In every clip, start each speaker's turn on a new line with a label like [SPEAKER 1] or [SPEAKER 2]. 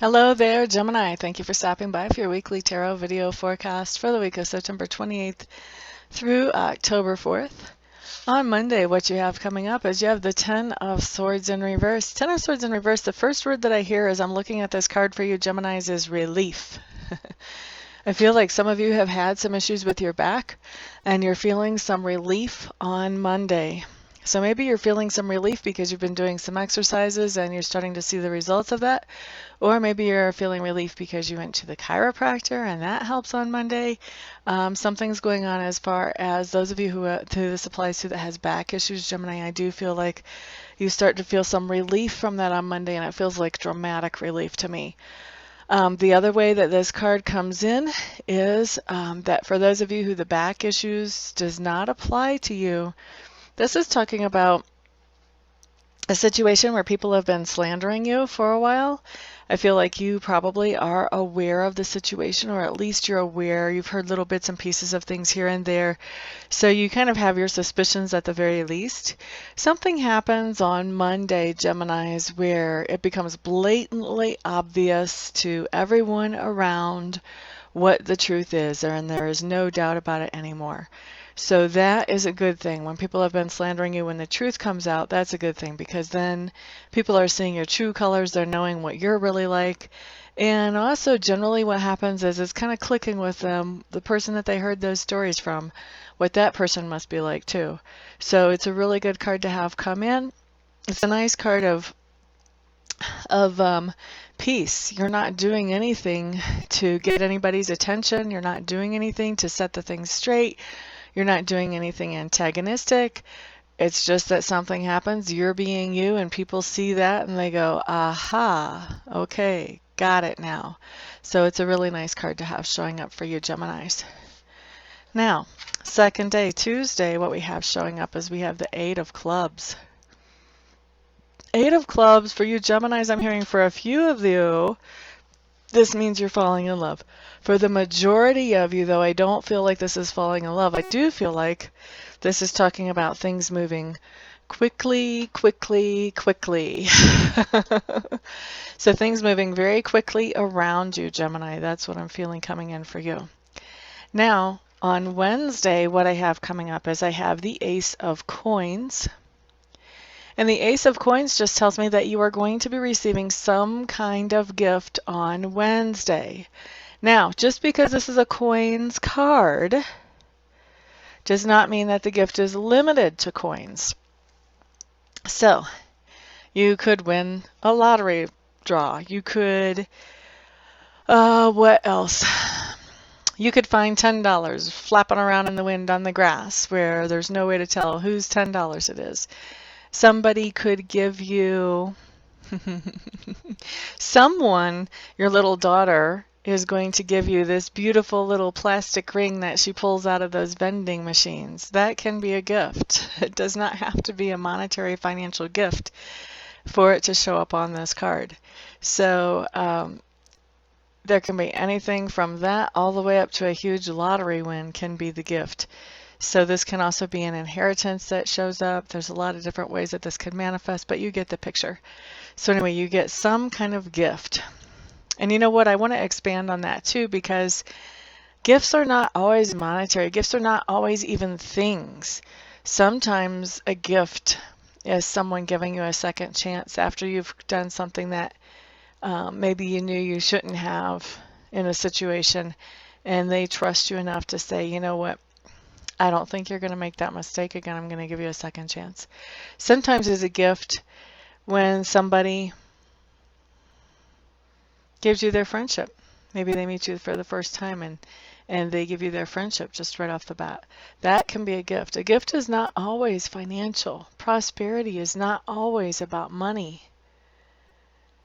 [SPEAKER 1] Hello there, Gemini. Thank you for stopping by for your weekly tarot video forecast for the week of September 28th through October 4th. On Monday, what you have coming up is you have the Ten of Swords in reverse. Ten of Swords in reverse, the first word that I hear as I'm looking at this card for you, Geminis, is relief. I feel like some of you have had some issues with your back and you're feeling some relief on Monday. So maybe you're feeling some relief because you've been doing some exercises and you're starting to see the results of that. Or maybe you're feeling relief because you went to the chiropractor and that helps on Monday. Something's going on as far as those of you who this applies to that has back issues, Gemini. I do feel like you start to feel some relief from that on Monday, and it feels like dramatic relief to me. The other way that this card comes in is that for those of you who the back issues does not apply to you, this is talking about a situation where people have been slandering you for a while. I feel like you probably are aware of the situation, or at least you're aware. You've heard little bits and pieces of things here and there. So you kind of have your suspicions at the very least. Something happens on Monday, Geminis, where it becomes blatantly obvious to everyone around what the truth is, and there is no doubt about it anymore. So that is a good thing. When people have been slandering you, when the truth comes out, that's a good thing, because then people are seeing your true colors. They're knowing what you're really like. And also, generally what happens is it's kind of clicking with them, the person that they heard those stories from, what that person must be like too. So it's a really good card to have come in. It's a nice card of peace. You're not doing anything to get anybody's attention. You're not doing anything to set the things straight. You're not doing anything antagonistic. It's just that something happens, you're being you, and people see that and they go, aha, okay, got it now. So it's a really nice card to have showing up for you, Geminis. Now, second day, Tuesday, what we have showing up is we have the Eight of Clubs. Eight of Clubs for you, Geminis. I'm hearing for a few of you, this means you're falling in love. For the majority of you, though, I don't feel like this is falling in love. I do feel like this is talking about things moving quickly, quickly, quickly. So things moving very quickly around you, Gemini. That's what I'm feeling coming in for you. Now, on Wednesday, what I have coming up is I have the Ace of Coins. And the Ace of Coins just tells me that you are going to be receiving some kind of gift on Wednesday. Now, just because this is a coins card does not mean that the gift is limited to coins. So, you could win a lottery draw. You could, what else? You could find $10 flapping around in the wind on the grass where there's no way to tell whose $10 it is. Somebody could give you, someone, your little daughter, is going to give you this beautiful little plastic ring that she pulls out of those vending machines. That can be a gift. It does not have to be a monetary financial gift for it to show up on this card. So there can be anything from that all the way up to a huge lottery win can be the gift. So this can also be an inheritance that shows up. There's a lot of different ways that this could manifest, but you get the picture. So anyway, you get some kind of gift. And you know what? I want to expand on that too, because gifts are not always monetary. Gifts are not always even things. Sometimes a gift is someone giving you a second chance after you've done something that maybe you knew you shouldn't have in a situation, and they trust you enough to say, you know what? I don't think you're going to make that mistake again. I'm going to give you a second chance. Sometimes it's a gift when somebody gives you their friendship. Maybe they meet you for the first time and they give you their friendship just right off the bat. That can be a gift. A gift is not always financial. Prosperity is not always about money.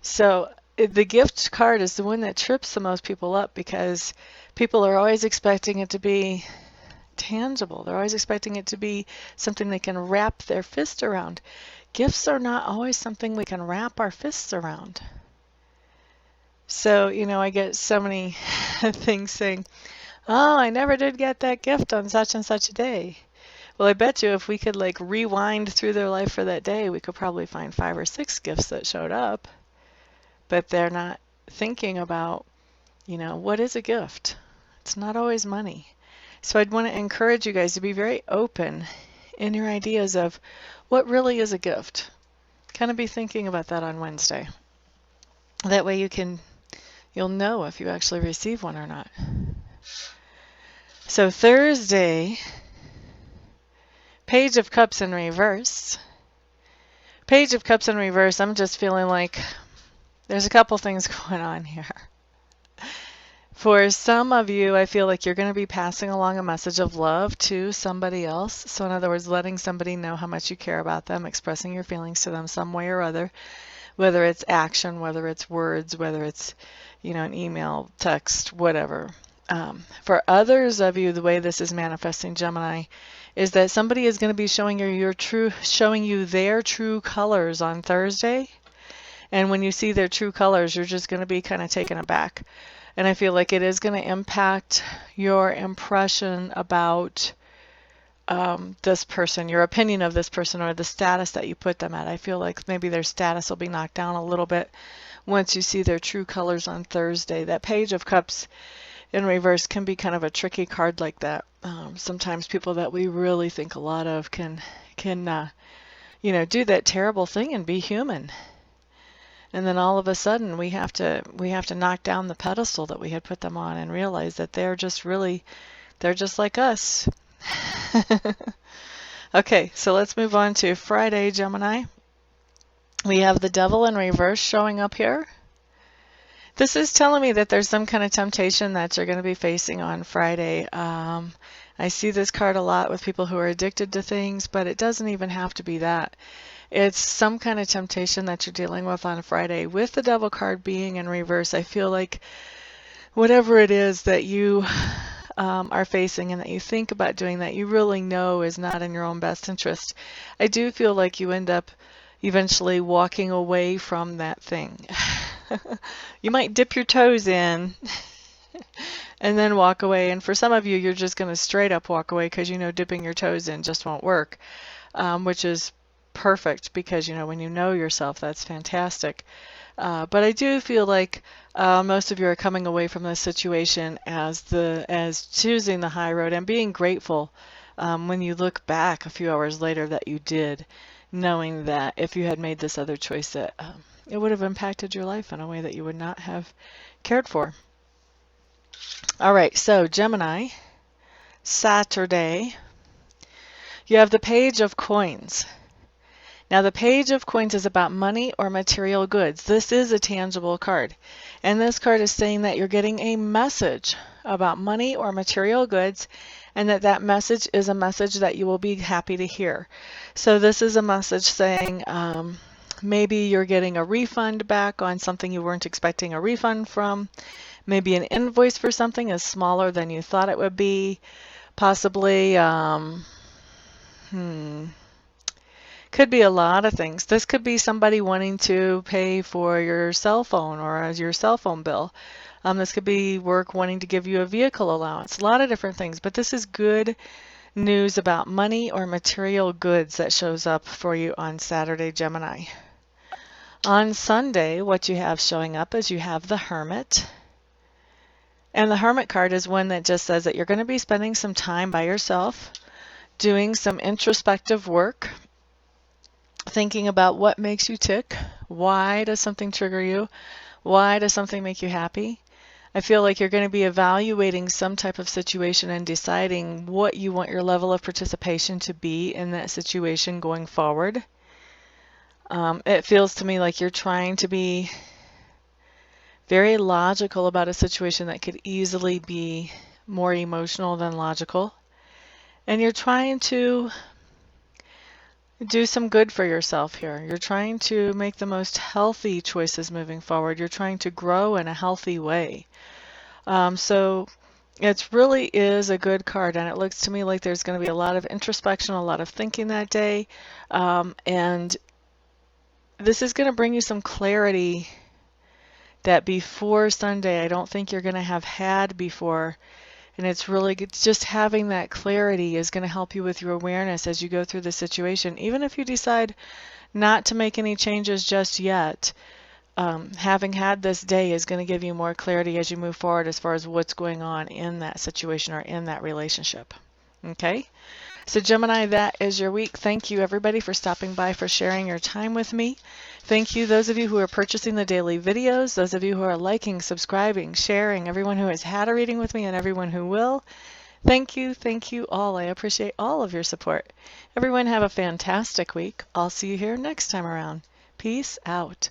[SPEAKER 1] So the gift card is the one that trips the most people up, because people are always expecting it to be tangible. They're always expecting it to be something they can wrap their fist around. Gifts are not always something we can wrap our fists around. So, you know, I get so many things saying, oh, I never did get that gift on such and such a day. Well, I bet you if we could like rewind through their life for that day, we could probably find 5 or 6 gifts that showed up, but they're not thinking about, what is a gift? It's not always money. So I'd want to encourage you guys to be very open in your ideas of what really is a gift. Kind of be thinking about that on Wednesday. That way you'll know if you actually receive one or not. So Thursday, Page of Cups in reverse. Page of Cups in reverse, I'm just feeling like there's a couple things going on here. For some of you, I feel like you're going to be passing along a message of love to somebody else. So in other words, letting somebody know how much you care about them, expressing your feelings to them some way or other, whether it's action, whether it's words, whether it's, an email, text, whatever. For others of you, the way this is manifesting, Gemini, is that somebody is going to be showing you their true colors on Thursday. And when you see their true colors, you're just going to be kind of taken aback. And I feel like it is going to impact your impression about this person, your opinion of this person, or the status that you put them at. I feel like maybe their status will be knocked down a little bit once you see their true colors on Thursday. That Page of Cups in reverse can be kind of a tricky card like that. Sometimes people that we really think a lot of can do that terrible thing and be human. And then all of a sudden we have to knock down the pedestal that we had put them on and realize that they're just like us. Okay, so let's move on to Friday, Gemini. We have the Devil in reverse showing up here. This is telling me that there's some kind of temptation that you're going to be facing on Friday. I see this card a lot with people who are addicted to things, but it doesn't even have to be that. It's some kind of temptation that you're dealing with on Friday. With the Devil card being in reverse, I feel like whatever it is that you are facing and that you think about doing that you really know is not in your own best interest, I do feel like you end up eventually walking away from that thing. You might dip your toes in and then walk away. And for some of you, you're just going to straight up walk away because dipping your toes in just won't work, which is perfect because when you know yourself, that's fantastic. But I do feel like most of you are coming away from this situation as choosing the high road and being grateful when you look back a few hours later that you did, knowing that if you had made this other choice that it would have impacted your life in a way that you would not have cared for. All right, so Gemini, Saturday, you have the Page of Coins. Now the Page of Coins is about money or material goods. This is a tangible card. And this card is saying that you're getting a message about money or material goods, and that message is a message that you will be happy to hear. So this is a message saying maybe you're getting a refund back on something you weren't expecting a refund from. Maybe an invoice for something is smaller than you thought it would be. Possibly, could be a lot of things. This could be somebody wanting to pay for your cell phone or as your cell phone bill. This could be work wanting to give you a vehicle allowance. A lot of different things. But this is good news about money or material goods that shows up for you on Saturday, Gemini. On Sunday, what you have showing up is you have the Hermit. And the Hermit card is one that just says that you're going to be spending some time by yourself, doing some introspective work, thinking about what makes you tick. Why does something trigger you? Why does something make you happy? I feel like you're going to be evaluating some type of situation and deciding what you want your level of participation to be in that situation going forward. It feels to me like you're trying to be very logical about a situation that could easily be more emotional than logical. And you're trying to do some good for yourself here. You're trying to make the most healthy choices moving forward. You're trying to grow in a healthy way. So it really is a good card, and it looks to me like there's going to be a lot of introspection, a lot of thinking that day. And this is going to bring you some clarity that before Sunday I don't think you're going to have had before. And it's really good. Just having that clarity is going to help you with your awareness as you go through the situation. Even if you decide not to make any changes just yet, having had this day is going to give you more clarity as you move forward as far as what's going on in that situation or in that relationship. Okay? So Gemini, that is your week. Thank you everybody for stopping by, for sharing your time with me. Thank you those of you who are purchasing the daily videos, those of you who are liking, subscribing, sharing, everyone who has had a reading with me and everyone who will. Thank you all. I appreciate all of your support. Everyone have a fantastic week. I'll see you here next time around. Peace out.